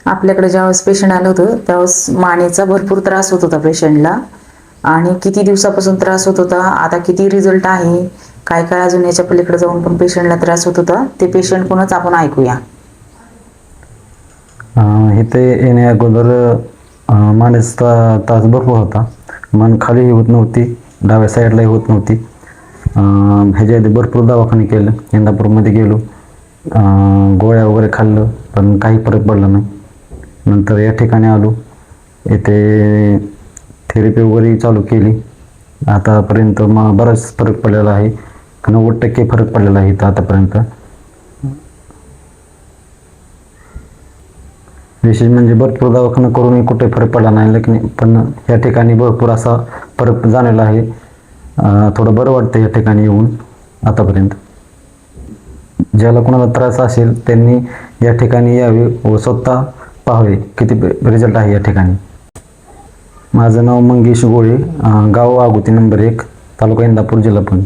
आपल्याकडे ज्यावेळेस पेशंट आलं होतं त्यावेळेस मानेचा भरपूर त्रास होत होता पेशंटला. आणि किती दिवसापासून त्रास होत होता, आता किती रिझल्ट आहे, काय काय अजून याच्या पलीकडे जाऊन पण पेशंटला त्रास होत होता, ते पेशंट कोणच आपण ऐकूया. इथे येण्या अगोदर मानेचा त्रास भरपूर होता. मान खालीही होत नव्हती, डाव्या साईडलाही होत नव्हती. ह्याच्या आधी भरपूर दवाखाने केलं, इंदापूरमध्ये गेलो, गोळ्या वगैरे खाल्लं, पण काही फरक पडला नाही. नंतर या ठिकाणी आलो, इथे थेरपी वगैरे चालू केली. आतापर्यंत बराच फरक पडलेला आहे, 90% फरक पडलेला आहे इथं आतापर्यंत. विशेष म्हणजे भरपूर दवाखाना करूनही कुठे फरक पडला नाही, लेकिन पण या ठिकाणी भरपूर असा फरक जाणवला आहे. थोडं बरं वाटतं या ठिकाणी येऊन आतापर्यंत. ज्याला कोणाला त्रास असेल त्यांनी या ठिकाणी यावे व स्वतः पाहावे किती रिझल्ट आहे या ठिकाणी. माझं नाव मंगेश गोळे, गाव आगोती नंबर 1, तालुका इंदापूर, जिल्हा पुणे.